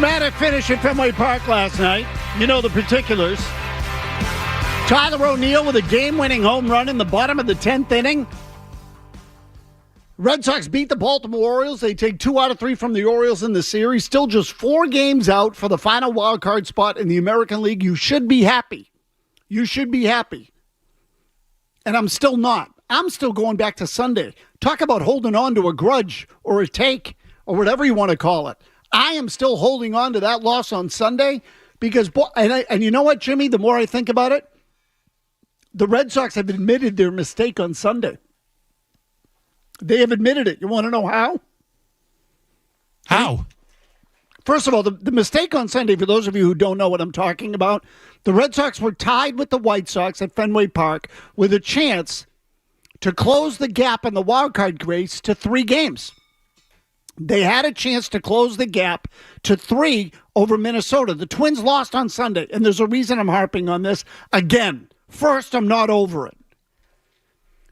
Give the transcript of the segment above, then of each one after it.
Dramatic finish at Fenway Park last night. You know the particulars. Tyler O'Neill with a game-winning home run in the bottom of the 10th inning. Red Sox beat the Baltimore Orioles. They take 2 out of 3 from the Orioles in the series. Still just 4 games out for the final wild card spot in the American League. You should be happy. You should be happy. And I'm still not. I'm still going back to Sunday. Talk about holding on to a grudge or a take or whatever you want to call it. I am still holding on to that loss on Sunday because, and you know what, Jimmy? The more I think about it, the Red Sox have admitted their mistake on Sunday. They have admitted it. You want to know how? How? First of all, the mistake on Sunday, for those of you who don't know what I'm talking about, the Red Sox were tied with the White Sox at Fenway Park with a chance to close the gap in the wild card race to 3 games. They had a chance to close the gap to 3 over Minnesota. The Twins lost on Sunday, and there's a reason I'm harping on this. Again, first, I'm not over it.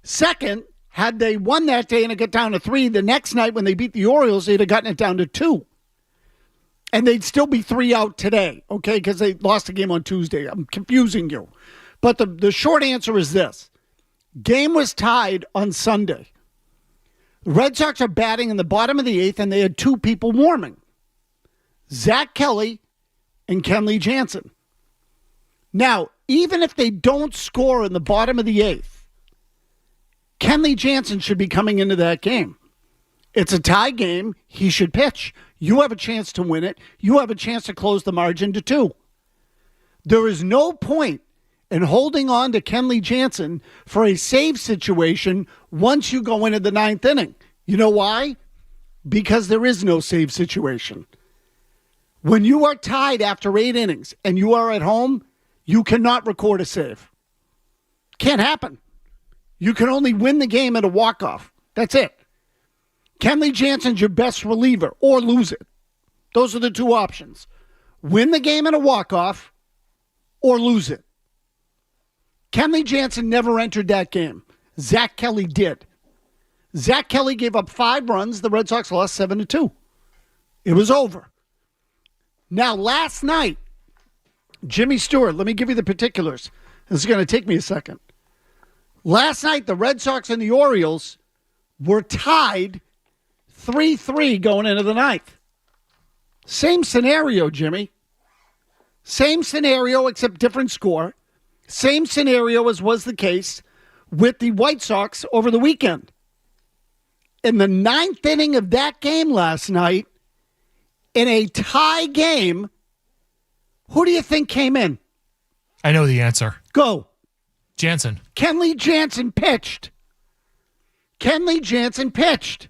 Second, had they won that day and it got down to 3, the next night when they beat the Orioles, they'd have gotten it down to 2. And they'd still be 3 out today, okay, because they lost the game on Tuesday. I'm confusing you. But the short answer is this. Game was tied on Sunday. The Red Sox are batting in the bottom of the 8th, and they had 2 people warming. Zach Kelly and Kenley Jansen. Now, even if they don't score in the bottom of the 8th, Kenley Jansen should be coming into that game. It's a tie game. He should pitch. You have a chance to win it. You have a chance to close the margin to 2. There is no point in holding on to Kenley Jansen for a save situation once you go into the 9th inning. You know why? Because there is no save situation. When you are tied after 8 innings and you are at home, you cannot record a save. Can't happen. You can only win the game at a walk-off. That's it. Kenley Jansen's your best reliever, or lose it. Those are the 2 options. Win the game at a walk-off, or lose it. Kenley Jansen never entered that game. Zach Kelly did. Zach Kelly gave up 5 runs. The Red Sox lost 7-2. It was over. Now, last night, Jimmy Stewart, let me give you the particulars. This is going to take me a second. Last night, the Red Sox and the Orioles were tied 3-3 going into the 9th. Same scenario, Jimmy. Same scenario, except different score. Same scenario as was the case with the White Sox over the weekend. In the 9th inning of that game last night, in a tie game, who do you think came in? I know the answer. Go. Jansen. Kenley Jansen pitched. Kenley Jansen pitched.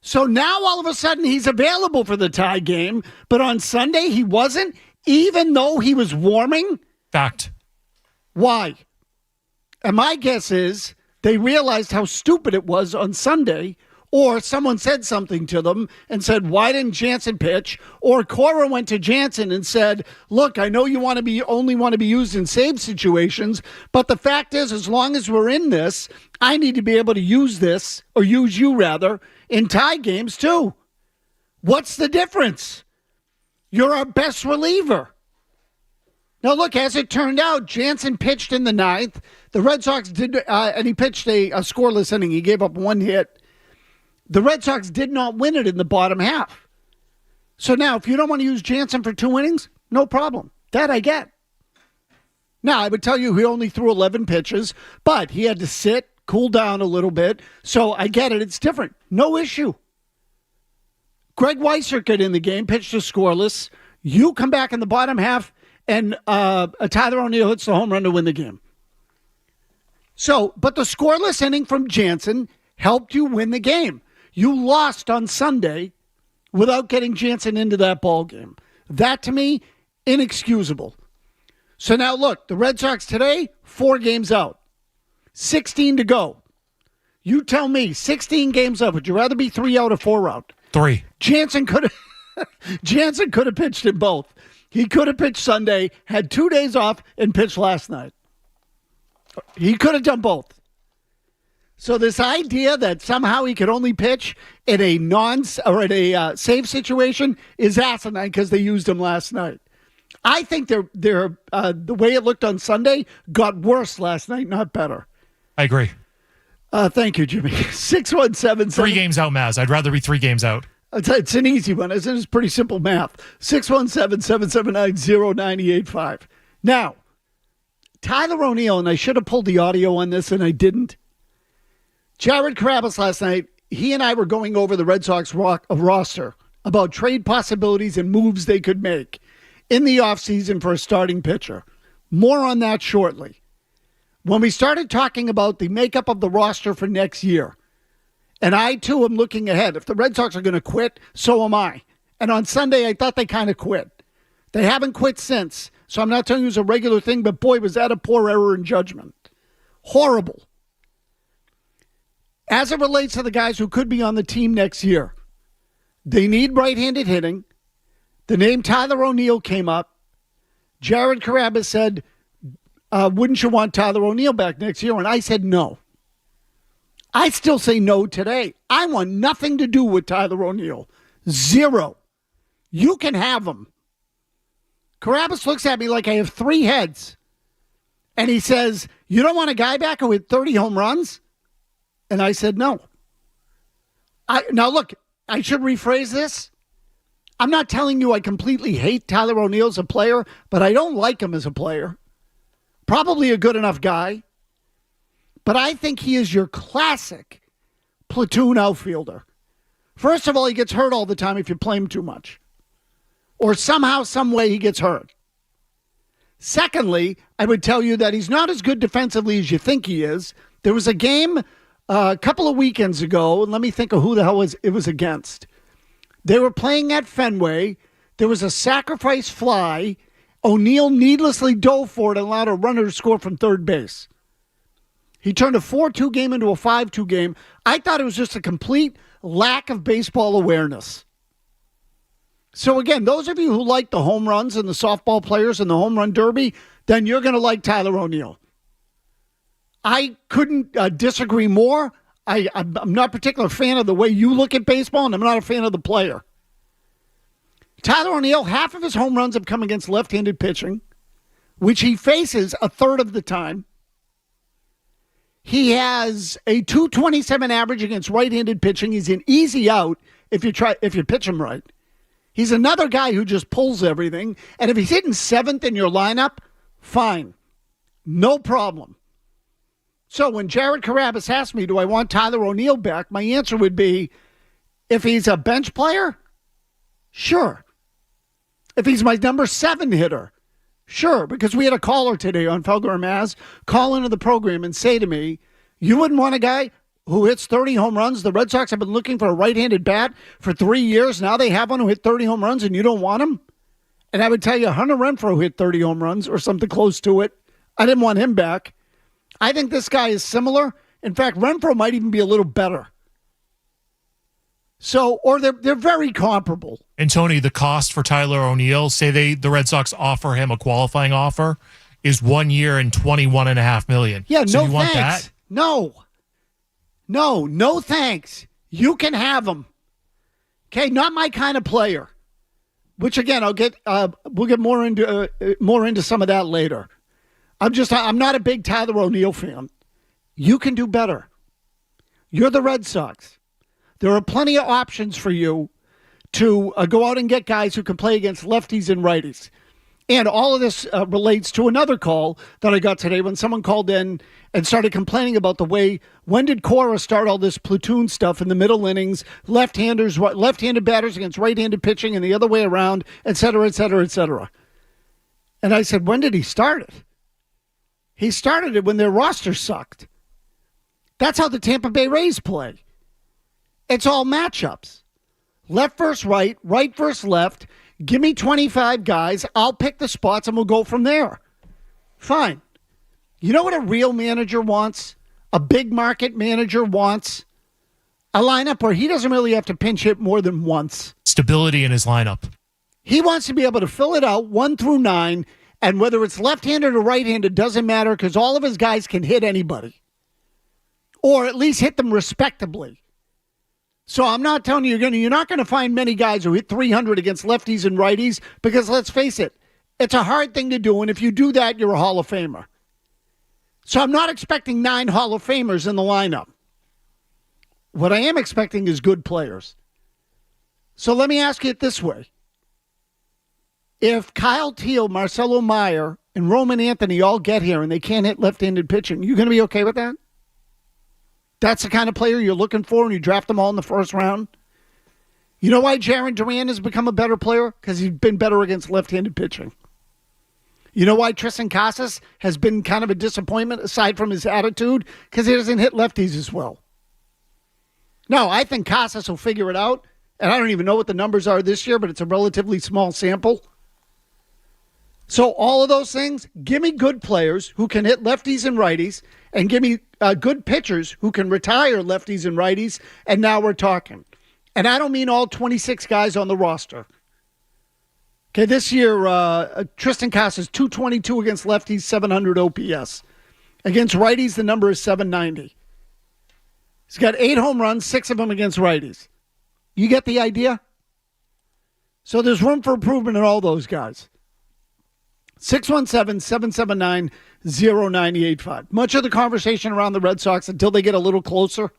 So now all of a sudden he's available for the tie game, but on Sunday he wasn't, even though he was warming? Fact. Why? And my guess is they realized how stupid it was on Sunday, or someone said something to them and said, why didn't Jansen pitch? Or Cora went to Jansen and said, look, I know you only want to be used in save situations, but the fact is, as long as we're in this, I need to be able to use this, or use you rather, in tie games too. What's the difference? You're our best reliever. Now, look, as it turned out, Jansen pitched in the 9th. The Red Sox did, and he pitched a scoreless inning. He gave up 1 hit. The Red Sox did not win it in the bottom half. So now, if you don't want to use Jansen for 2 innings, no problem. That I get. Now, I would tell you he only threw 11 pitches, but he had to sit, cool down a little bit. So I get it. It's different. No issue. Greg Weissert got in the game, pitched a scoreless. You come back in the bottom half, and Tyler O'Neill hits the home run to win the game. So, but the scoreless inning from Jansen helped you win the game. You lost on Sunday without getting Jansen into that ball game. That, to me, inexcusable. So now, look, the Red Sox today, 4 games out. 16 to go. You tell me, 16 games up. Would you rather be 3 out or 4 out? 3. Jansen could have pitched in both. He could have pitched Sunday, had 2 days off, and pitched last night. He could have done both. So this idea that somehow he could only pitch in a save situation is asinine because they used him last night. I think the way it looked on Sunday got worse last night, not better. I agree. Thank you, Jimmy. 617. 3 games out, Mazz. I'd rather be 3 games out. It's an easy one, isn't it? It's pretty simple math. 617-779-0985. Now, Tyler O'Neill, and I should have pulled the audio on this, and I didn't. Jared Carrabis last night, he and I were going over the Red Sox roster about trade possibilities and moves they could make in the offseason for a starting pitcher. More on that shortly. When we started talking about the makeup of the roster for next year, and I, too, am looking ahead. If the Red Sox are going to quit, so am I. And on Sunday, I thought they kind of quit. They haven't quit since, so I'm not telling you it's a regular thing, but boy, was that a poor error in judgment. Horrible. As it relates to the guys who could be on the team next year, they need right-handed hitting. The name Tyler O'Neill came up. Jared Carrabis said, wouldn't you want Tyler O'Neill back next year? And I said no. I still say no today. I want nothing to do with Tyler O'Neill. Zero. You can have him. Carrabis looks at me like I have 3 heads. And he says, you don't want a guy back who hit 30 home runs? And I said no. Now look, I should rephrase this. I'm not telling you I completely hate Tyler O'Neill as a player, but I don't like him as a player. Probably a good enough guy. But I think he is your classic platoon outfielder. First of all, he gets hurt all the time if you play him too much. Or somehow, some way he gets hurt. Secondly, I would tell you that he's not as good defensively as you think he is. There was a game a couple of weekends ago, and let me think of who the hell it was against. They were playing at Fenway. There was a sacrifice fly. O'Neill needlessly dove for it and allowed a runner to score from third base. He turned a 4-2 game into a 5-2 game. I thought it was just a complete lack of baseball awareness. So again, those of you who like the home runs and the softball players and the home run derby, then you're going to like Tyler O'Neill. I couldn't disagree more. I'm not a particular fan of the way you look at baseball, and I'm not a fan of the player. Tyler O'Neill, half of his home runs have come against left-handed pitching, which he faces a third of the time. He has a .227 average against right-handed pitching. He's an easy out if you pitch him right. He's another guy who just pulls everything. And if he's hitting 7th in your lineup, fine. No problem. So when Jared Carrabis asked me, do I want Tyler O'Neill back? My answer would be, if he's a bench player, sure. If he's my number 7 hitter, sure. Because we had a caller today on Felger and Mazz call into the program and say to me, you wouldn't want a guy who hits 30 home runs? The Red Sox have been looking for a right-handed bat for 3 years. Now they have one who hit 30 home runs and you don't want him? And I would tell you, Hunter Renfroe hit 30 home runs or something close to it. I didn't want him back. I think this guy is similar. In fact, Renfroe might even be a little better. So, or they're very comparable. And Tony, the cost for Tyler O'Neill, say the Red Sox offer him a qualifying offer, is 1 year and $21.5 million. Yeah, so no you want thanks. that? No thanks. You can have him. Okay, not my kind of player. Which again, we'll get more into some of that later. I'm not a big Tyler O'Neill fan. You can do better. You're the Red Sox. There are plenty of options for you to go out and get guys who can play against lefties and righties. And all of this relates to another call that I got today when someone called in and started complaining about the way, when did Cora start all this platoon stuff in the middle innings, left-handed batters against right-handed pitching and the other way around, et cetera, et cetera, et cetera. And I said, when did he start it? He started it when their roster sucked. That's how the Tampa Bay Rays play. It's all matchups. Left versus right, right versus left. Give me 25 guys. I'll pick the spots and we'll go from there. Fine. You know what a real manager wants? A big market manager wants? A lineup where he doesn't really have to pinch hit more than once. Stability in his lineup. He wants to be able to fill it out 1 through 9, and whether it's left-handed or right-handed doesn't matter because all of his guys can hit anybody. or at least hit them respectably. So I'm not telling you you're not going to find many guys who hit 300 against lefties and righties because let's face it, it's a hard thing to do, and if you do that, you're a Hall of Famer. So I'm not expecting 9 Hall of Famers in the lineup. What I am expecting is good players. So let me ask you it this way. If Kyle Teal, Marcelo Meyer, and Roman Anthony all get here and they can't hit left-handed pitching, you going to be okay with that? That's the kind of player you're looking for and you draft them all in the first round? You know why Jarren Duran has become a better player? Because he's been better against left-handed pitching. You know why Tristan Casas has been kind of a disappointment aside from his attitude? Because he doesn't hit lefties as well. No, I think Casas will figure it out. And I don't even know what the numbers are this year, but it's a relatively small sample. So all of those things, give me good players who can hit lefties and righties, and give me good pitchers who can retire lefties and righties, and now we're talking. And I don't mean all 26 guys on the roster. Okay, this year, Tristan Casas, 222 against lefties, 700 OPS. Against righties, the number is 790. He's got 8 home runs, 6 of them against righties. You get the idea? So there's room for improvement in all those guys. 617-779-0985. Much of the conversation around the Red Sox until they get a little closer.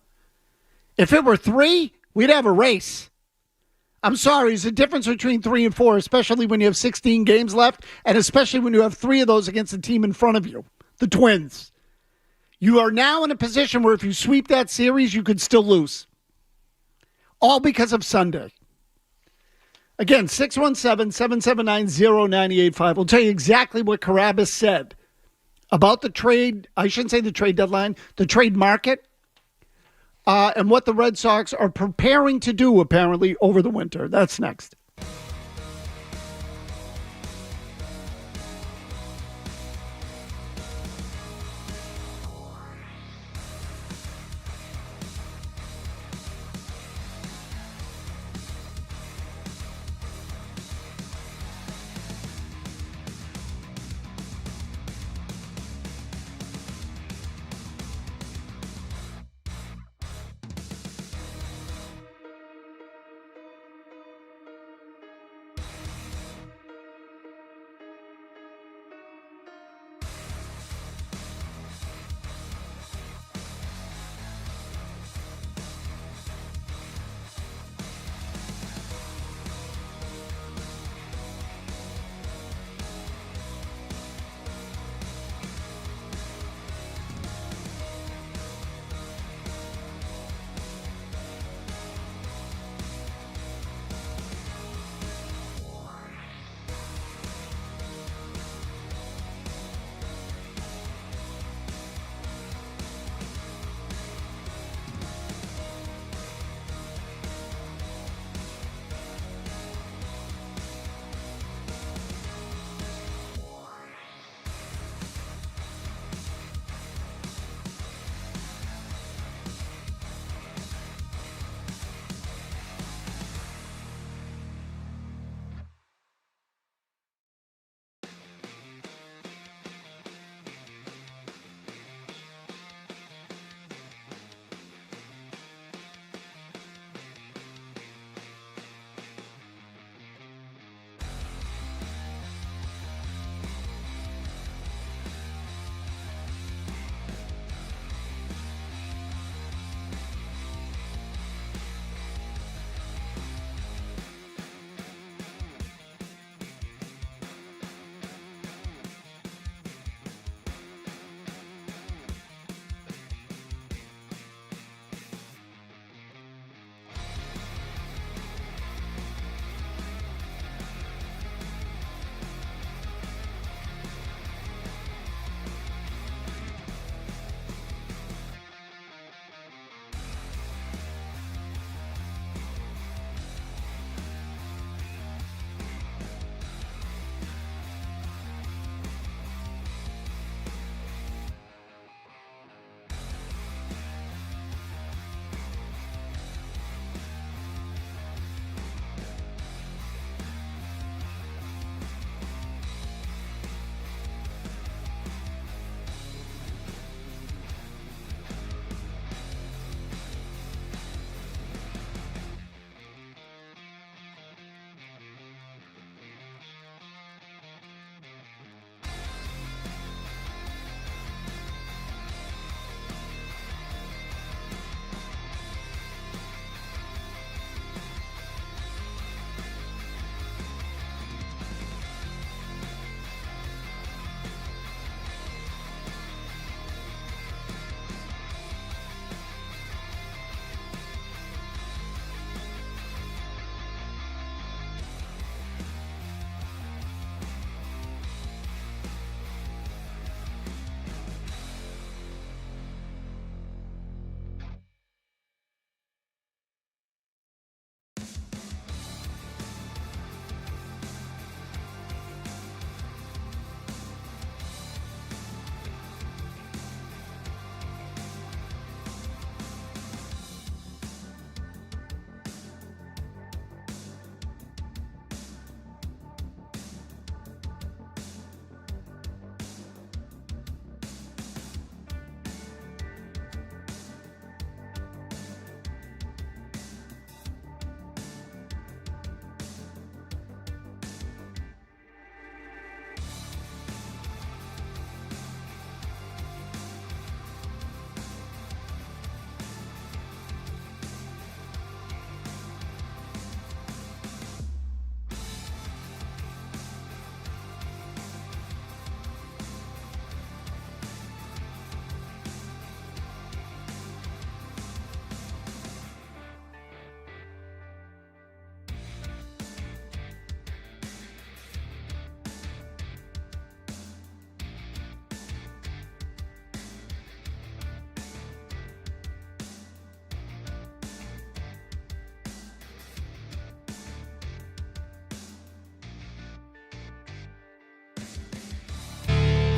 If it were 3, we'd have a race. I'm sorry, there's a difference between 3 and 4, especially when you have 16 games left, and especially when you have 3 of those against the team in front of you, the Twins. You are now in a position where if you sweep that series, you could still lose. All because of Sunday. Again, 617-779-0985. We'll tell you exactly what Carabas said about the trade. I shouldn't say the trade deadline, the trade market, and what the Red Sox are preparing to do, apparently, over the winter. That's next.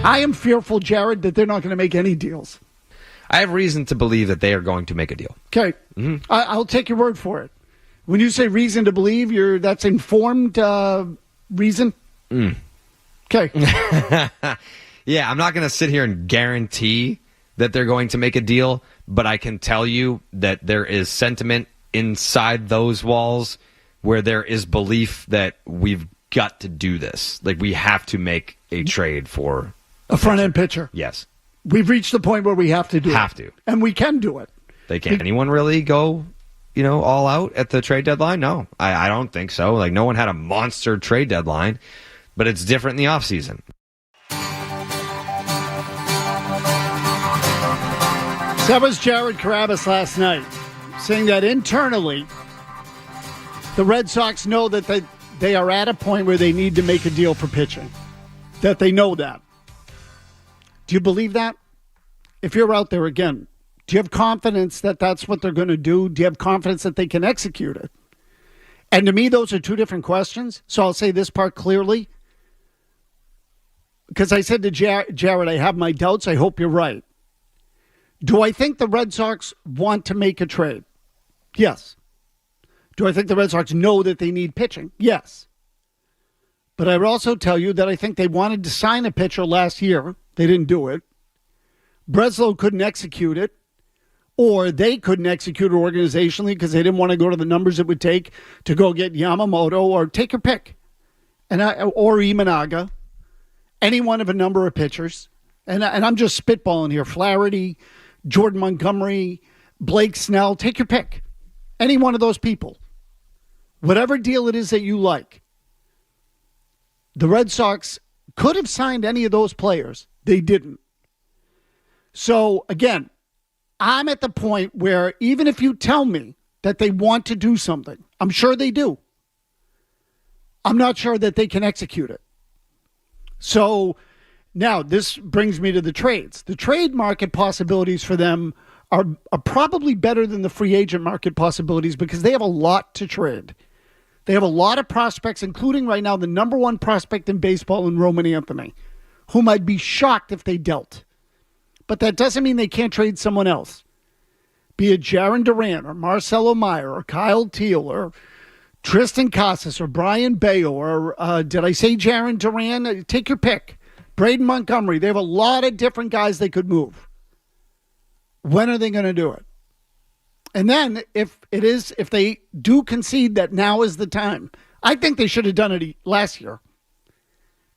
I am fearful, Jared, that they're not going to make any deals. I have reason to believe that they are going to make a deal. Okay. I'll take your word for it. When you say reason to believe, that's informed reason? Okay. Yeah, I'm not going to sit here and guarantee that they're going to make a deal, but I can tell you that there is sentiment inside those walls where there is belief that we've got to do this. Like, we have to make a trade for a front-end pitcher. Yes. We've reached the point where we have to do it. Have to. And we can do it. Can anyone really go, all out at the trade deadline? No, I don't think so. Like, no one had a monster trade deadline, but it's different in the offseason. So that was Jared Carabas last night, saying that internally, the Red Sox know that they are at a point where they need to make a deal for pitching. That they know that. Do you believe that? If you're out there again, do you have confidence that that's what they're going to do? Do you have confidence that they can execute it? And to me, those are two different questions. So I'll say this part clearly. Because I said to Jared, I have my doubts. I hope you're right. Do I think the Red Sox want to make a trade? Yes. Do I think the Red Sox know that they need pitching? Yes. But I would also tell you that I think they wanted to sign a pitcher last year. They didn't do it. Breslow couldn't execute it, or they couldn't execute it organizationally because they didn't want to go to the numbers it would take to go get Yamamoto, or take your pick, or Imanaga, any one of a number of pitchers. And I'm just spitballing here. Flaherty, Jordan Montgomery, Blake Snell, take your pick. Any one of those people. Whatever deal it is that you like. The Red Sox could have signed any of those players. They didn't. So, again, I'm at the point where even if you tell me that they want to do something, I'm sure they do. I'm not sure that they can execute it. So, now this brings me to the trades. The trade market possibilities for them are probably better than the free agent market possibilities because they have a lot to trade. They have a lot of prospects, including right now the number one prospect in baseball in Roman Anthony, whom I'd be shocked if they dealt. But that doesn't mean they can't trade someone else. Be it Jarren Duran or Marcelo Meyer or Kyle Teal or Tristan Casas or Brian Bayo or did I say Jarren Duran? Take your pick. Braden Montgomery. They have a lot of different guys they could move. When are they going to do it? And then if they do concede that now is the time, I think they should have done it last year.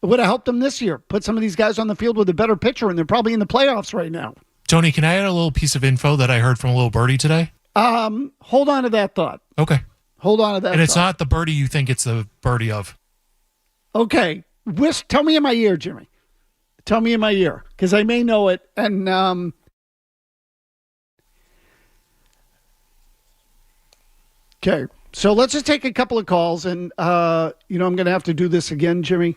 It would have helped them this year. Put some of these guys on the field with a better pitcher, and they're probably in the playoffs right now. Tony, can I add a little piece of info that I heard from a little birdie today? Hold on to that thought. Okay. Hold on to that. And it's not the birdie you think it's the birdie of. Okay. Tell me in my ear, Jimmy. Tell me in my ear, because I may know it. And okay. So let's just take a couple of calls, and I'm going to have to do this again, Jimmy.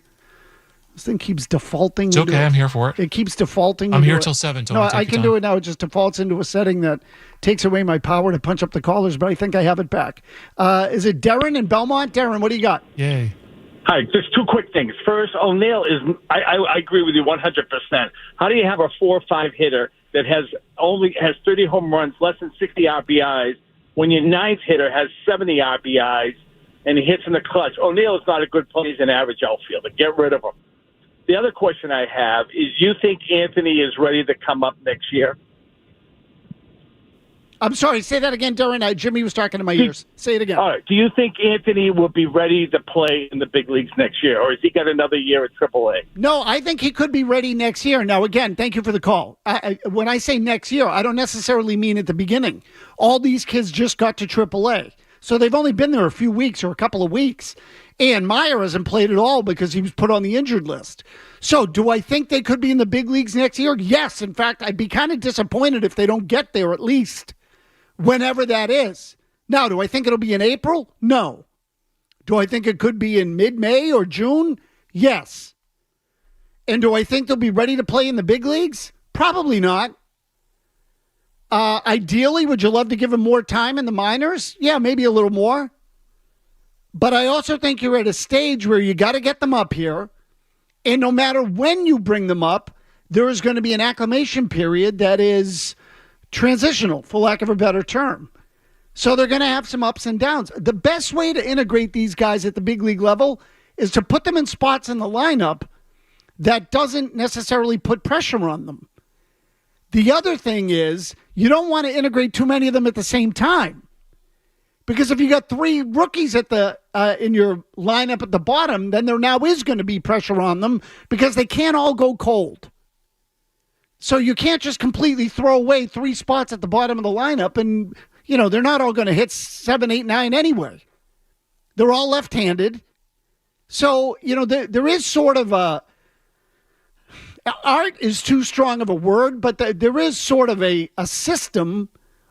This thing keeps defaulting. It's okay. I'm here for it. It keeps defaulting. I'm here till 7. No, I can do it now. It just defaults into a setting that takes away my power to punch up the callers, but I think I have it back. Is it Darren in Belmont? Darren, what do you got? Yay. Hi, just two quick things. First, O'Neill is, I agree with you 100%. How do you have a 4 or 5 hitter that has 30 home runs, less than 60 RBIs, when your ninth hitter has 70 RBIs and he hits in the clutch? O'Neill is not a good player. He's an average outfielder. Get rid of him. The other question I have is, you think Anthony is ready to come up next year? I'm sorry, say that again, Darren. Jimmy was talking to my ears. Say it again. All right. Do you think Anthony will be ready to play in the big leagues next year, or has he got another year at AAA? No, I think he could be ready next year. Now, again, thank you for the call. When I say next year, I don't necessarily mean at the beginning. All these kids just got to AAA. So they've only been there a few weeks or a couple of weeks. And Meyer hasn't played at all because he was put on the injured list. So do I think they could be in the big leagues next year? Yes. In fact, I'd be kind of disappointed if they don't get there at least, whenever that is. Now, do I think it'll be in April? No. Do I think it could be in mid-May or June? Yes. And do I think they'll be ready to play in the big leagues? Probably not. Ideally, would you love to give them more time in the minors? Yeah, maybe a little more. But I also think you're at a stage where you got to get them up here. And no matter when you bring them up, there is going to be an acclimation period that is transitional, for lack of a better term. So they're going to have some ups and downs. The best way to integrate these guys at the big league level is to put them in spots in the lineup that doesn't necessarily put pressure on them. The other thing is you don't want to integrate too many of them at the same time. Because if you got 3 rookies at the in your lineup at the bottom, then there now is going to be pressure on them because they can't all go cold. So you can't just completely throw away 3 spots at the bottom of the lineup and, they're not all going to hit 7, 8, 9 anyway. They're all left-handed. So, there is sort of art is too strong of a word, but there is sort of a system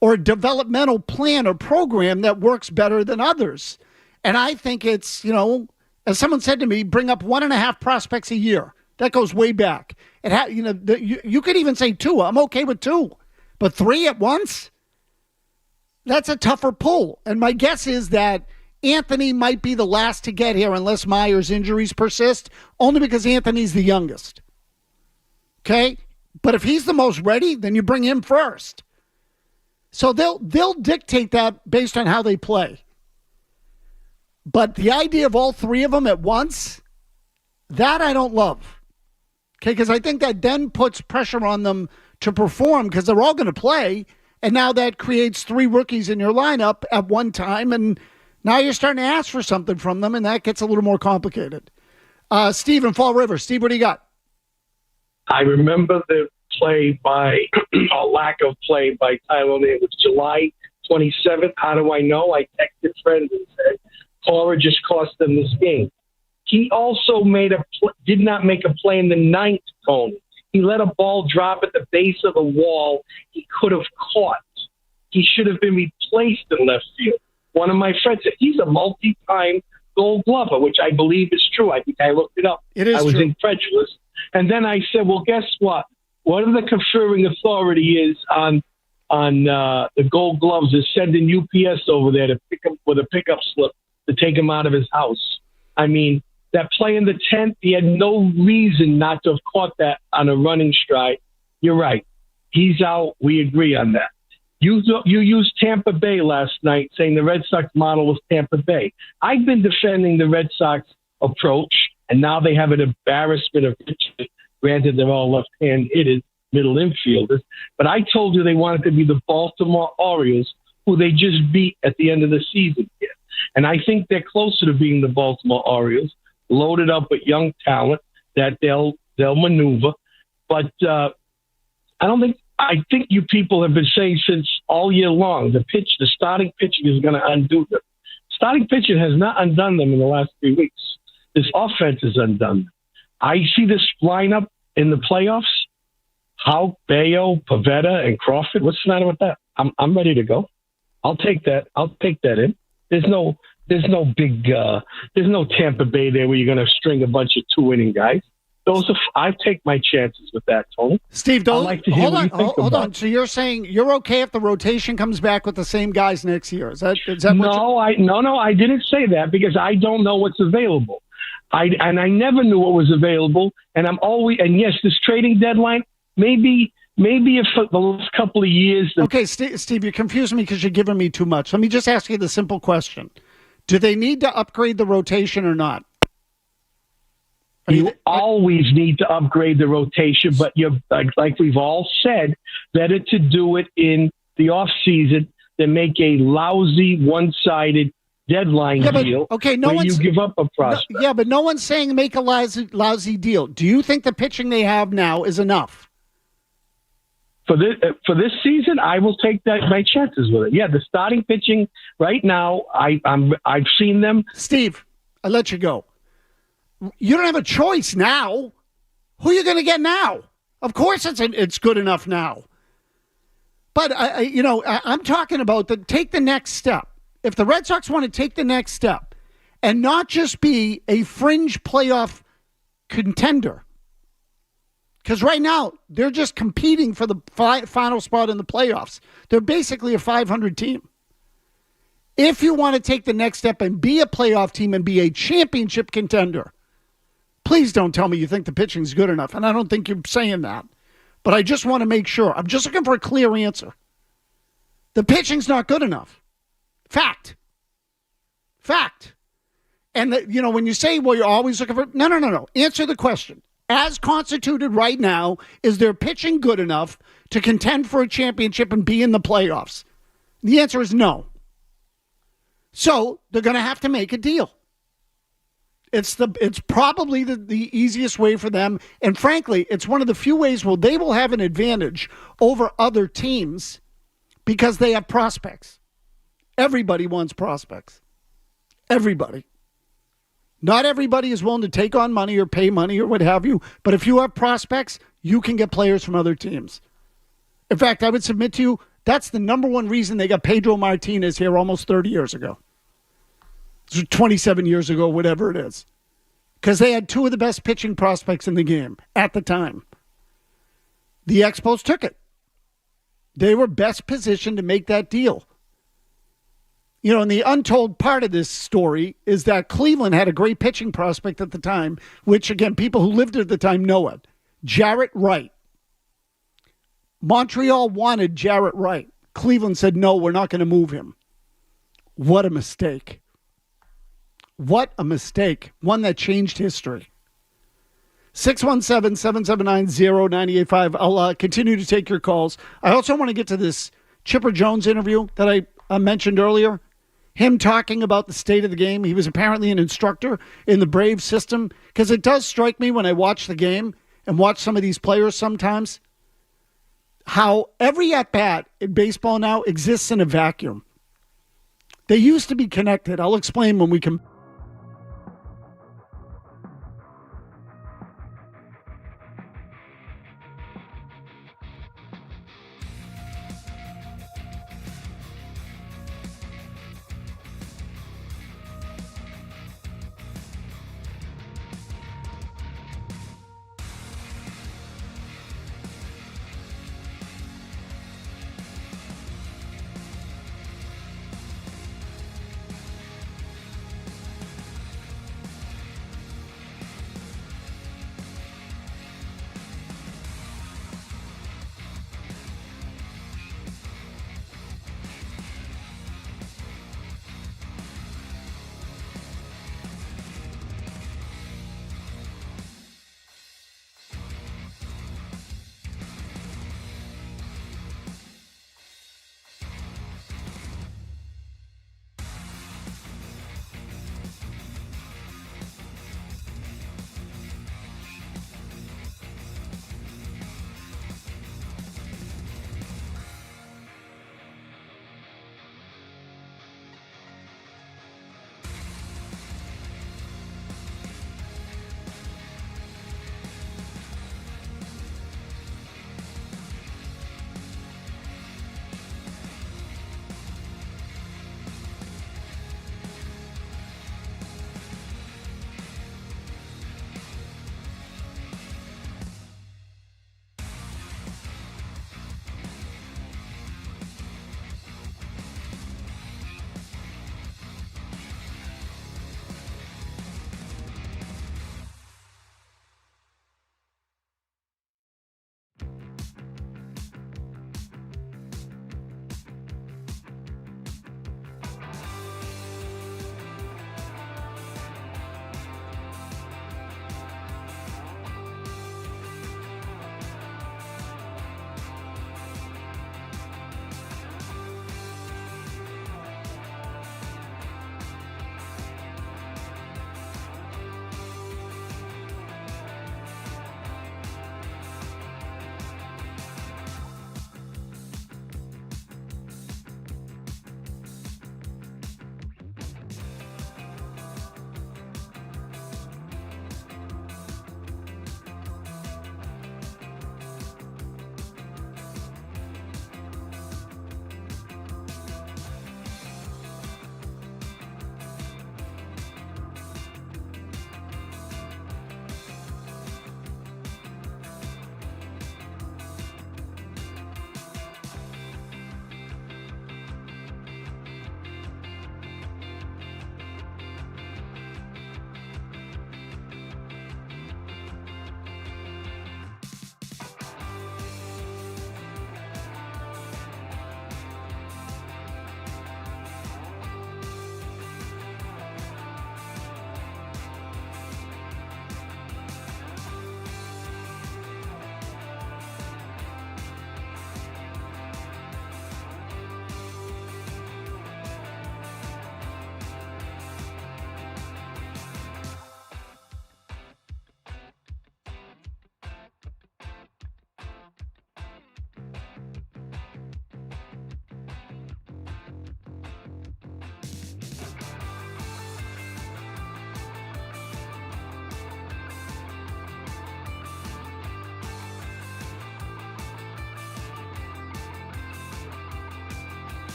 or a developmental plan or program that works better than others. And I think it's, as someone said to me, bring up 1.5 prospects a year. That goes way back. You could even say 2. I'm okay with 2. But 3 at once? That's a tougher pull. And my guess is that Anthony might be the last to get here unless Myers' injuries persist, only because Anthony's the youngest. Okay? But if he's the most ready, then you bring him first. So they'll dictate that based on how they play. But the idea of all 3 of them at once, that I don't love. Okay, because I think that then puts pressure on them to perform because they're all going to play. And now that creates 3 rookies in your lineup at one time. And now you're starting to ask for something from them, and that gets a little more complicated. Steve in Fall River. Steve, what do you got? I remember the play by, or lack of play by Tyler O'Neill. It was July 27th. How do I know? I texted friends and said, Cora just cost them this game. He also did not make a play in the 9th, Tony. He let a ball drop at the base of the wall he could have caught. He should have been replaced in left field. One of my friends said he's a multi-time Gold Glover, which I believe is true. I think I looked it up. It is I was true. incredulous. And then I said, well, guess what? What the conferring authority is on the Gold Gloves is sending UPS over there to pick up with a pickup slip to take him out of his house. I mean, that play in the 10th, he had no reason not to have caught that on a running stride. You're right. He's out. We agree on that. You used Tampa Bay last night, saying the Red Sox model was Tampa Bay. I've been defending the Red Sox approach, and now they have an embarrassment of pitching. Granted, they're all left-hand hitters, middle infielders. But I told you they wanted to be the Baltimore Orioles, who they just beat at the end of the season. And I think they're closer to being the Baltimore Orioles, loaded up with young talent that they'll maneuver. But I think you people have been saying since all year long, the starting pitching is going to undo them. Starting pitching has not undone them in the last 3 weeks. This offense has undone them. I see this lineup in the playoffs. How Bayo, Pavetta, and Crawford. What's the matter with that? I'm ready to go. I'll take that. I'll take that in. There's no Tampa Bay there where you're going to string a bunch of 2-inning guys. I take my chances with that, Tony. Steve, hold on. So you're saying you're okay if the rotation comes back with the same guys next year? Is that No, I didn't say that because I don't know what's available. I never knew what was available, and yes, this trading deadline, maybe if for the last couple of years. Okay, Steve, you confused me because you're giving me too much. Let me just ask you the simple question: do they need to upgrade the rotation or not? You always need to upgrade the rotation, but you're like we've all said, better to do it in the off season than make a lousy, one-sided deadline deal. Okay, where you give up a prospect. But no one's saying make a lousy deal. Do you think the pitching they have now is enough? For this season, I will take my chances with it. Yeah, the starting pitching right now, I've seen them. Steve, I'll let you go. You don't have a choice now. Who are you going to get now? Of course it's good enough now. But, I'm talking about take the next step. If the Red Sox want to take the next step and not just be a fringe playoff contender, because right now they're just competing for the final spot in the playoffs. They're basically a 500 team. If you want to take the next step and be a playoff team and be a championship contender, Please don't tell me you think the pitching's good enough, and I don't think you're saying that. But I just want to make sure. I'm just looking for a clear answer. The pitching's not good enough. Fact. And, when you say, well, you're always looking for... No. Answer the question. As constituted right now, is their pitching good enough to contend for a championship and be in the playoffs? The answer is no. So they're going to have to make a deal. It's probably the easiest way for them. And frankly, it's one of the few ways where they will have an advantage over other teams because they have prospects. Everybody wants prospects. Everybody. Not everybody is willing to take on money or pay money or what have you. But if you have prospects, you can get players from other teams. In fact, I would submit to you, that's the number one reason they got Pedro Martinez here almost 30 years ago. 27 years ago, whatever it is. Because they had two of the best pitching prospects in the game at the time. The Expos took it. They were best positioned to make that deal. And the untold part of this story is that Cleveland had a great pitching prospect at the time, which, again, people who lived at the time know it. Jarrett Wright. Montreal wanted Jarrett Wright. Cleveland said, no, we're not going to move him. What a mistake. What a mistake. One that changed history. 617-779-0985. I'll continue to take your calls. I also want to get to this Chipper Jones interview that I mentioned earlier. Him talking about the state of the game. He was apparently an instructor in the Braves system. Because it does strike me when I watch the game and watch some of these players sometimes, how every at-bat in baseball now exists in a vacuum. They used to be connected. I'll explain when we come.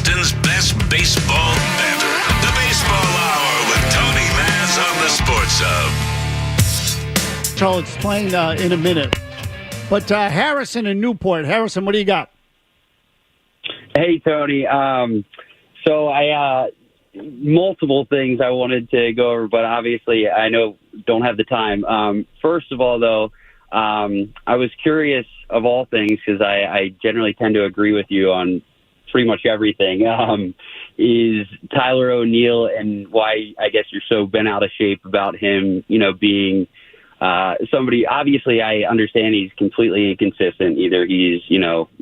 Boston's best baseball banter. The Baseball Hour with Tony Mazz on the Sports Hub. I'll explain in a minute. But Harrison in Newport. Harrison, what do you got? Hey, Tony. So I multiple things I wanted to go over, but obviously I know don't have the time. First of all, though, I was curious of all things because I generally tend to agree with you on pretty much everything. Is Tyler O'Neill and why I guess you're so bent out of shape about him, being somebody. Obviously, I understand he's completely inconsistent. Either he's,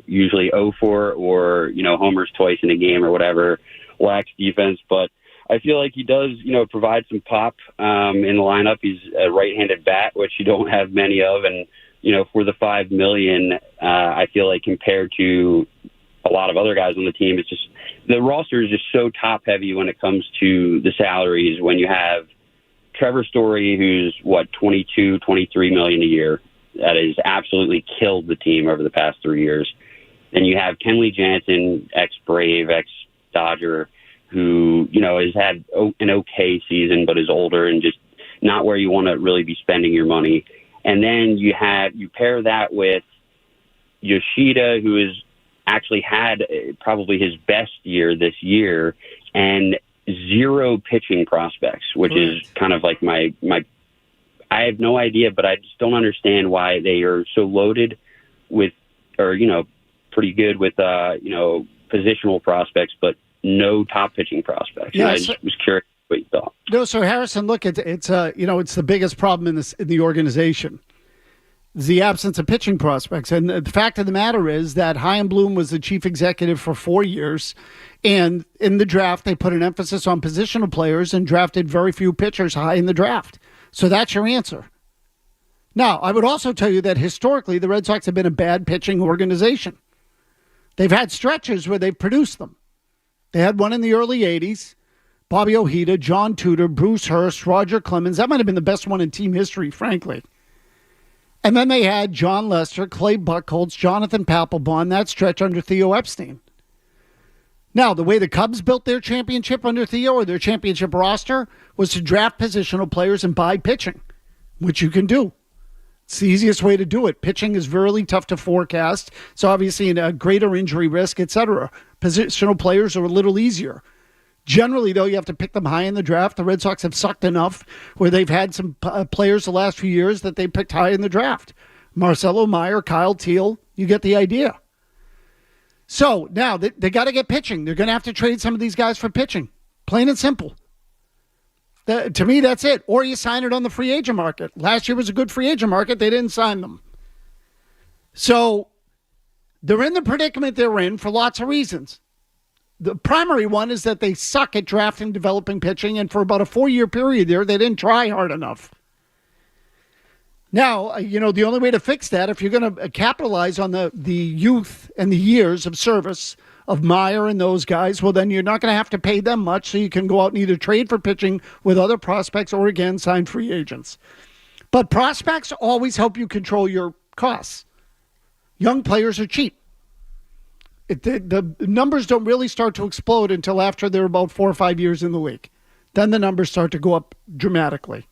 usually 0-4 or, homers twice in a game or whatever, lacks defense. But I feel like he does, provide some pop in the lineup. He's a right-handed bat, which you don't have many of. And, for the $5 million, I feel like compared to a lot of other guys on the team, it's just the roster is just so top-heavy when it comes to the salaries when you have Trevor Story, who's, 22, 23 million a year. That has absolutely killed the team over the past 3 years. And you have Kenley Jansen, ex-Brave, ex-Dodger, who, has had an okay season but is older and just not where you want to really be spending your money. And then you pair that with Yoshida, who has actually had probably his best year this year, and zero pitching prospects, which is kind of like my I have no idea, but I just don't understand why they are so loaded with, or, pretty good with, positional prospects, but no top pitching prospects. Yeah, I just was curious what you thought. No, so Harrison, look, it's it's the biggest problem in the organization. The absence of pitching prospects. And the fact of the matter is that Chaim Bloom was the chief executive for 4 years. And in the draft, they put an emphasis on positional players and drafted very few pitchers high in the draft. So that's your answer. Now, I would also tell you that historically, the Red Sox have been a bad pitching organization. They've had stretches where they've produced them. They had one in the early 80s. Bobby Ojeda, John Tudor, Bruce Hurst, Roger Clemens. That might have been the best one in team history, frankly. And then they had John Lester, Clay Buchholz, Jonathan Papelbon, that stretch under Theo Epstein. Now, the way the Cubs built their championship under Theo, or their championship roster, was to draft positional players and buy pitching, which you can do. It's the easiest way to do it. Pitching is really tough to forecast. So obviously a greater injury risk, etc. Positional players are a little easier. Generally, though, you have to pick them high in the draft. The Red Sox have sucked enough where they've had some players the last few years that they picked high in the draft. Marcelo Meyer, Kyle Teal, you get the idea. So now they got to get pitching. They're going to have to trade some of these guys for pitching. Plain and simple. To me, that's it. Or you sign it on the free agent market. Last year was a good free agent market. They didn't sign them. So they're in the predicament they're in for lots of reasons. The primary one is that they suck at drafting, developing pitching, and for about a 4-year period there, they didn't try hard enough. Now, the only way to fix that, if you're going to capitalize on the youth and the years of service of Meyer and those guys, well, then you're not going to have to pay them much, so you can go out and either trade for pitching with other prospects or, again, sign free agents. But prospects always help you control your costs. Young players are cheap. The numbers don't really start to explode until after they're about 4 or 5 years in the league. Then the numbers start to go up dramatically.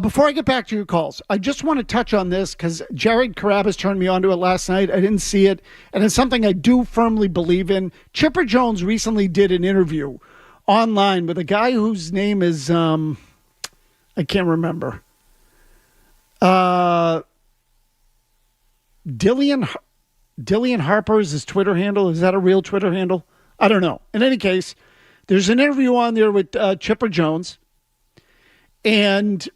Before I get back to your calls, I just want to touch on this because Jared Carabas turned me onto it last night. I didn't see it, and it's something I do firmly believe in. Chipper Jones recently did an interview online with a guy whose name is, I can't remember. Dillian Harper is his Twitter handle. Is that a real Twitter handle? I don't know. In any case, there's an interview on there with Chipper Jones. And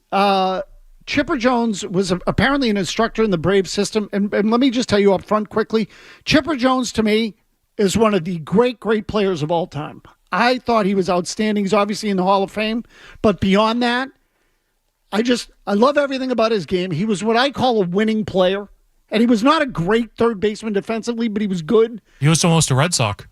Chipper Jones was apparently an instructor in the Braves system. And let me just tell you up front quickly, Chipper Jones, to me, is one of the great, great players of all time. I thought he was outstanding. He's obviously in the Hall of Fame. But beyond that, I love everything about his game. He was what I call a winning player. And he was not a great third baseman defensively, but he was good. He was almost a Red Sox.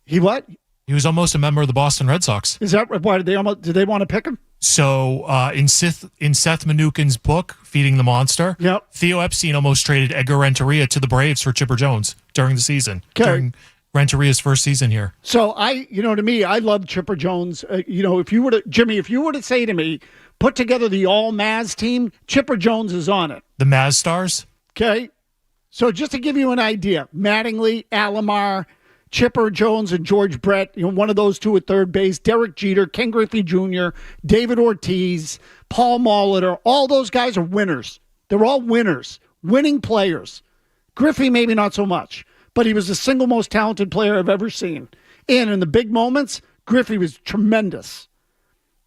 He what? He was almost a member of the Boston Red Sox. Is that why did they want to pick him? So in Seth Mnookin's book, Feeding the Monster, yep. Theo Epstein almost traded Edgar Renteria to the Braves for Chipper Jones during the season. Okay. Renteria's first season here. So to me, I love Chipper Jones. If you were to say to me, put together the all Mazz team, Chipper Jones is on it. The Mazz Stars? Okay. So just to give you an idea, Mattingly, Alomar, Chipper Jones, and George Brett, one of those two at third base, Derek Jeter, Ken Griffey Jr., David Ortiz, Paul Molitor, all those guys are winners. They're all winners, winning players. Griffey, maybe not so much, but he was the single most talented player I've ever seen. And in the big moments, Griffey was tremendous.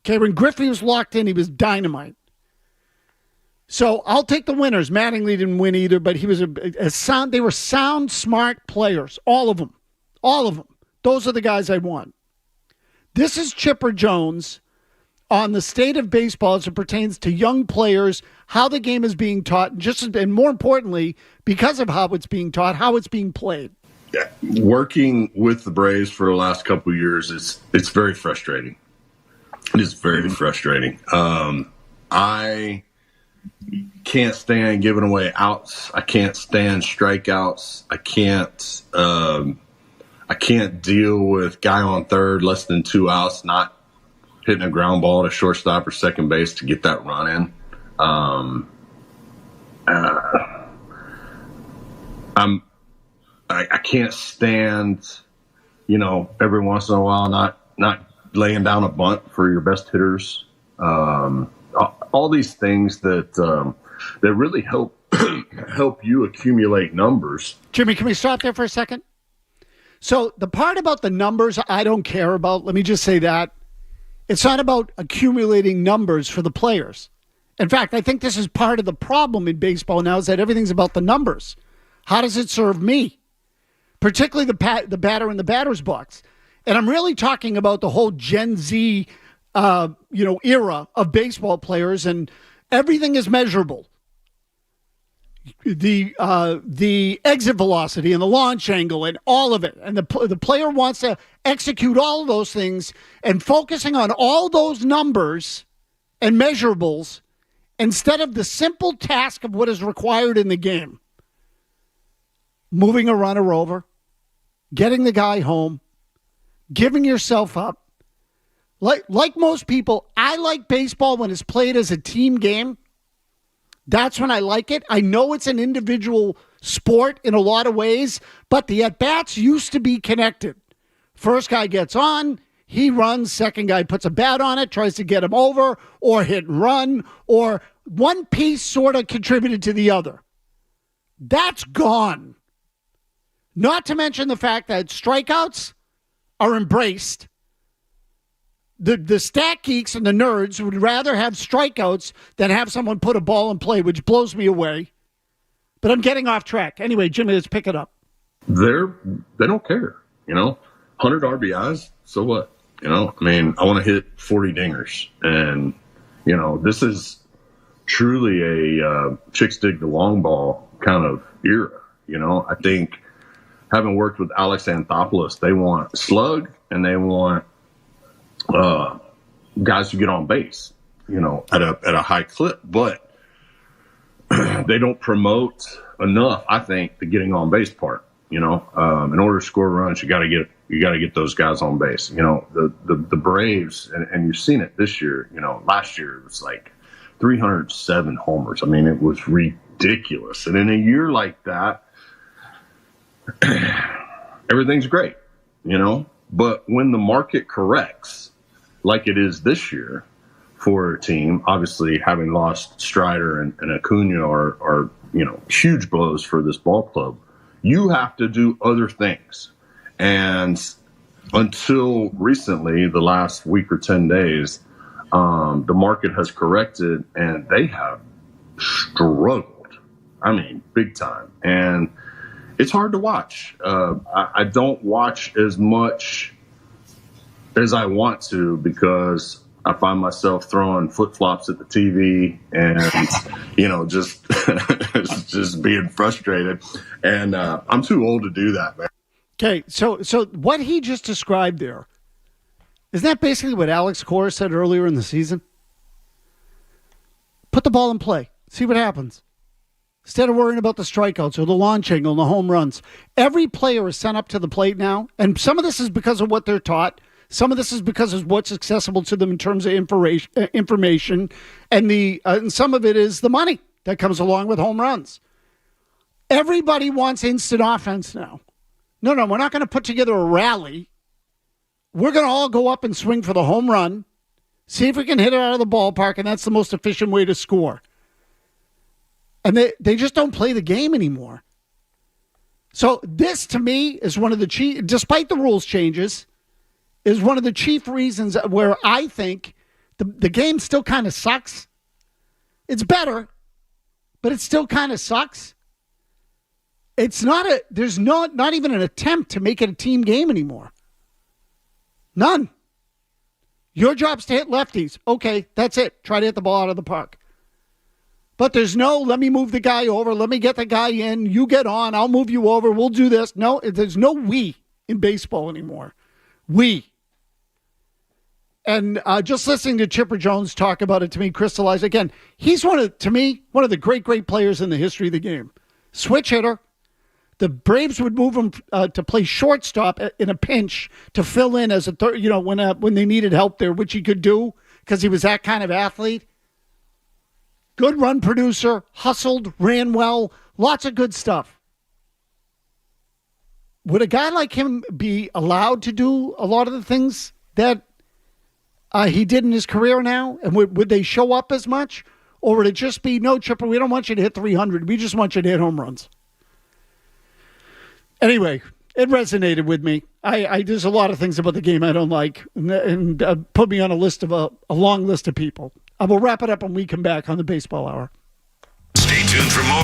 Okay, when Griffey was locked in, he was dynamite. So I'll take the winners. Mattingly didn't win either, but he was a sound. They were sound, smart players, all of them. All of them. Those are the guys I want. This is Chipper Jones on the state of baseball as it pertains to young players, how the game is being taught, and more importantly, because of how it's being taught, how it's being played. Yeah. Working with the Braves for the last couple of years, it's very frustrating. It is very frustrating. I can't stand giving away outs. I can't stand strikeouts. I can't deal with guy on third, less than 2 outs, not hitting a ground ball to shortstop or second base to get that run in. I can't stand, every once in a while not laying down a bunt for your best hitters. All these things that really help you accumulate numbers. Jimmy, can we stop there for a second? So the part about the numbers I don't care about, let me just say that. It's not about accumulating numbers for the players. In fact, I think this is part of the problem in baseball now is that everything's about the numbers. How does it serve me? Particularly the batter in the batter's box. And I'm really talking about the whole Gen Z era of baseball players, and everything is measurable. The exit velocity and the launch angle and all of it. And the player wants to execute all of those things, and focusing on all those numbers and measurables instead of the simple task of what is required in the game. Moving a runner over, getting the guy home, giving yourself up. Like most people, I like baseball when it's played as a team game. That's when I like it. I know it's an individual sport in a lot of ways, but the at-bats used to be connected. First guy gets on, he runs, second guy puts a bat on it, tries to get him over, or hit and run, or one piece sort of contributed to the other. That's gone. Not to mention the fact that strikeouts are embraced. The stat geeks and the nerds would rather have strikeouts than have someone put a ball in play, which blows me away. But I'm getting off track. Anyway, Jimmy, let's pick it up. They don't care, 100 RBIs, so what? I want to hit 40 dingers. And, this is truly a chicks dig the long ball kind of era. I think having worked with Alex Anthopoulos, they want slug and they want guys who get on base, at a high clip, but they don't promote enough, I think, the getting on base part. In order to score runs, you got to get those guys on base. The Braves, and you've seen it this year. Last year it was like 307 homers. It was ridiculous. And in a year like that, everything's great, But when the market corrects, like it is this year for a team, obviously having lost Strider and Acuna are huge blows for this ball club. You have to do other things. And until recently, the last week or 10 days, the market has corrected and they have struggled. Big time. And it's hard to watch. I don't watch as much as I want to because I find myself throwing flip-flops at the TV and, just being frustrated. And I'm too old to do that, man. Okay, so what he just described there, isn't that basically what Alex Cora said earlier in the season? Put the ball in play. See what happens. instead of worrying about the strikeouts or the launch angle and the home runs. Every player is sent up to the plate now, and some of this is because of what they're taught. Some of this is because of what's accessible to them in terms of information, and some of it is the money that comes along with home runs. Everybody wants instant offense now. No, we're not going to put together a rally. We're going to all go up and swing for the home run, see if we can hit it out of the ballpark, and that's the most efficient way to score. And they just don't play the game anymore. So this, to me, is one of the chief, despite the rules changes, is one of the chief reasons where I think the game still kind of sucks. It's better, but it still kind of sucks. It's there's not even an attempt to make it a team game anymore. None. Your job's to hit lefties. Okay, that's it. Try to hit the ball out of the park. But there's no, let me move the guy over. Let me get the guy in. You get on. I'll move you over. We'll do this. No, there's no we in baseball anymore. We. And just listening to Chipper Jones talk about it to me, crystallize again. He's one of the great players in the history of the game. Switch hitter. The Braves would move him to play shortstop in a pinch to fill in as a third, when they needed help there, which he could do because he was that kind of athlete. Good run producer, hustled, ran well, lots of good stuff. Would a guy like him be allowed to do a lot of the things that he did in his career now? And would they show up as much? Or would it just be, no, Chipper, we don't want you to hit 300. We just want you to hit home runs. Anyway, it resonated with me. There's a lot of things about the game I don't like, and put me on a list of a long list of people. I will wrap it up when we come back on the Baseball Hour. Stay tuned for more.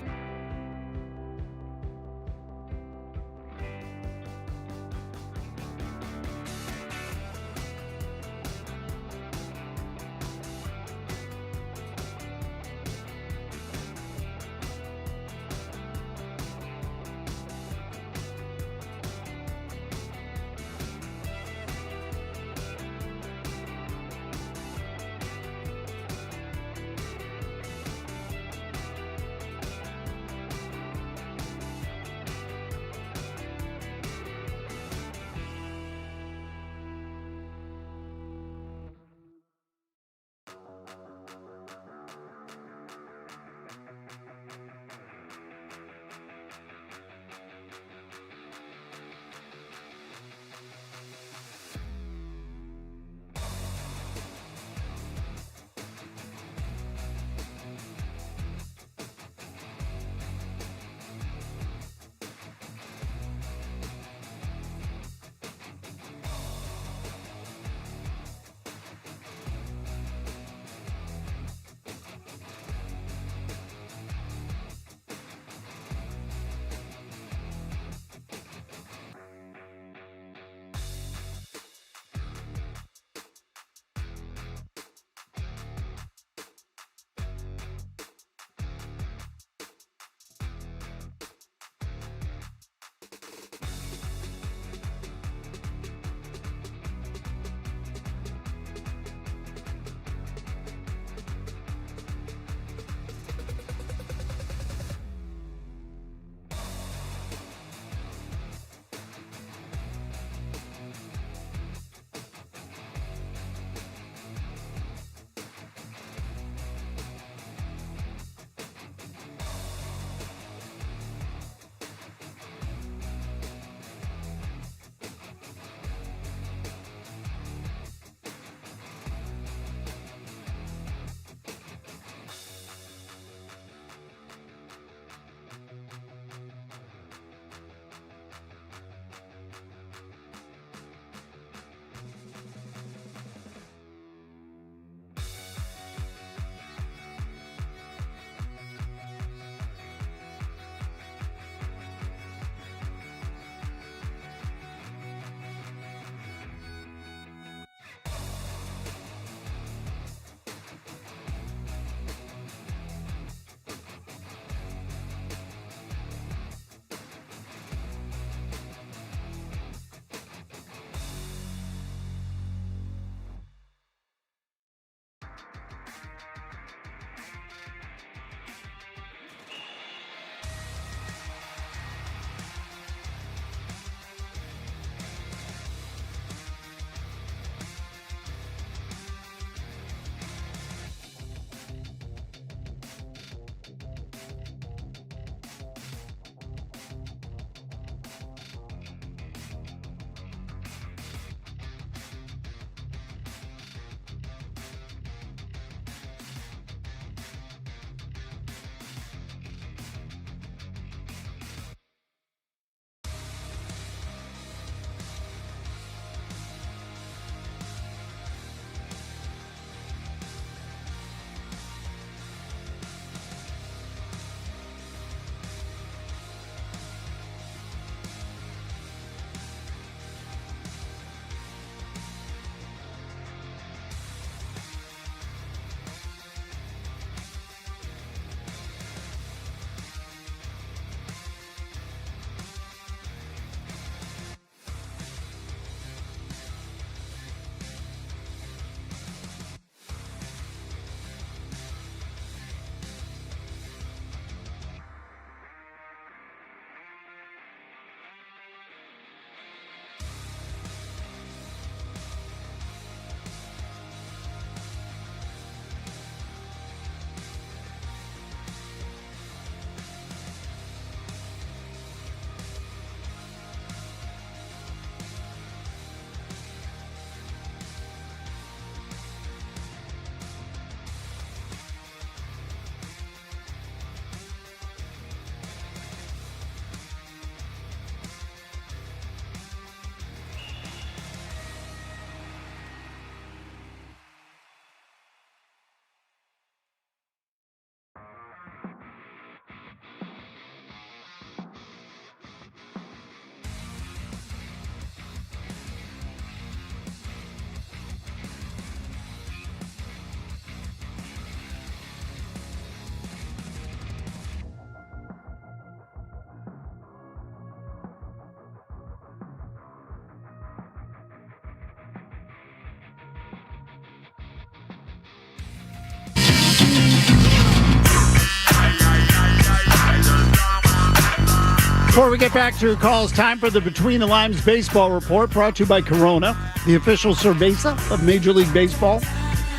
Before we get back to your calls, time for the Between the Limes Baseball Report, brought to you by Corona, the official cerveza of Major League Baseball.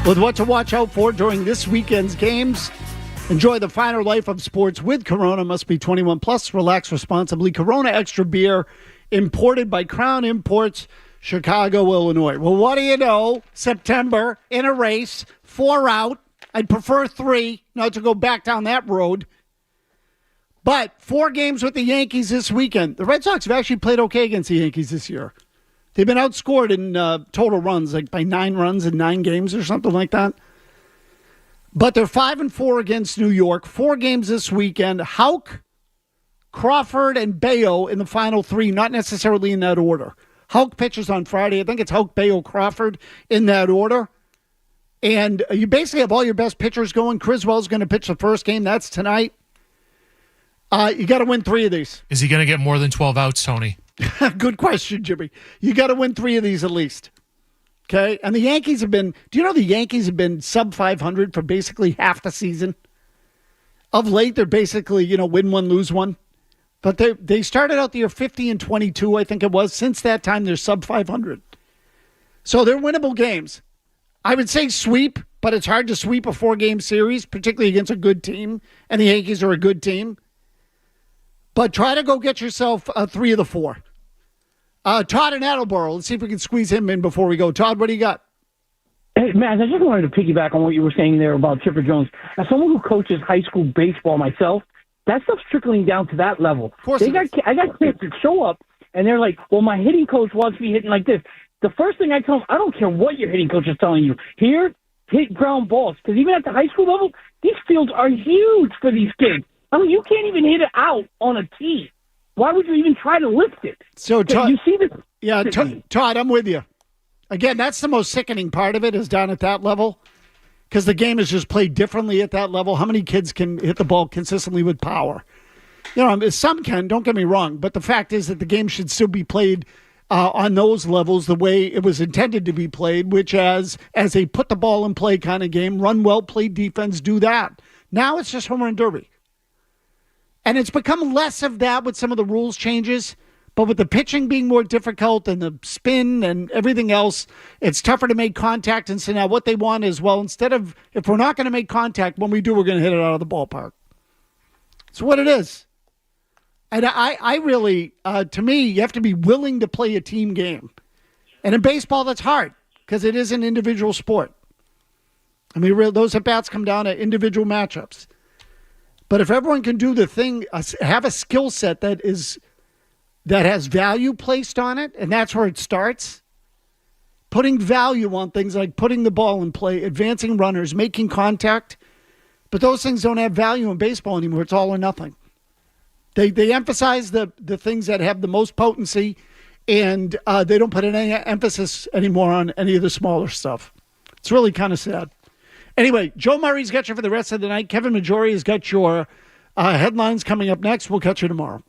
With what to watch out for during this weekend's games, enjoy the finer life of sports with Corona. Must be 21 plus. Relax responsibly. Corona Extra Beer, imported by Crown Imports, Chicago, Illinois. Well, what do you know? September in a race, 4 out. I'd prefer 3, not to go back down that road. But 4 games with the Yankees this weekend. The Red Sox have actually played okay against the Yankees this year. They've been outscored in total runs, like by 9 runs in 9 games or something like that. But they're 5-4 against New York. 4 games this weekend. Houck, Crawford, and Bayo in the final 3, not necessarily in that order. Houck pitches on Friday. I think it's Houck, Bayo, Crawford in that order. And you basically have all your best pitchers going. Criswell's going to pitch the first game. That's tonight. You got to win 3 of these. Is he going to get more than 12 outs, Tony? Good question, Jimmy. You got to win 3 of these at least. Okay? And the Yankees have been, do you know the Yankees have been sub 500 for basically half the season? Of late, they're basically, win 1, lose 1. But they started out the year 50-22, I think it was. Since that time, they're sub 500. So they're winnable games. I would say sweep, but it's hard to sweep a 4-game series, particularly against a good team. And the Yankees are a good team. But try to go get yourself 3 of the 4. Todd in Attleboro. Let's see if we can squeeze him in before we go. Todd, what do you got? Hey, Mazz, I just wanted to piggyback on what you were saying there about Chipper Jones. As someone who coaches high school baseball myself, that stuff's trickling down to that level. Of course I got kids that show up, and they're like, well, my hitting coach wants me hitting like this. The first thing I tell them, I don't care what your hitting coach is telling you. Here, hit ground balls. Because even at the high school level, these fields are huge for these kids. I mean, you can't even hit it out on a tee. Why would you even try to lift it? So, Todd, you see this? Yeah, Todd, I'm with you. Again, that's the most sickening part of it is down at that level because the game is just played differently at that level. How many kids can hit the ball consistently with power? Some can, don't get me wrong, but the fact is that the game should still be played on those levels the way it was intended to be played, which as a put the ball in play kind of game, run well, play defense, do that. Now it's just home run derby. And it's become less of that with some of the rules changes, but with the pitching being more difficult and the spin and everything else, it's tougher to make contact. And so now what they want is, well, instead of, if we're not going to make contact, when we do, we're going to hit it out of the ballpark. It's what it is. And I really, to me, you have to be willing to play a team game. And in baseball, that's hard because it is an individual sport. I mean, those at-bats come down to individual matchups. But if everyone can do the thing, have a skill set that has value placed on it, and that's where it starts, putting value on things like putting the ball in play, advancing runners, making contact, but those things don't have value in baseball anymore. It's all or nothing. They emphasize the things that have the most potency, and they don't put any emphasis anymore on any of the smaller stuff. It's really kind of sad. Anyway, Joe Murray's got you for the rest of the night. Kevin Majori has got your headlines coming up next. We'll catch you tomorrow.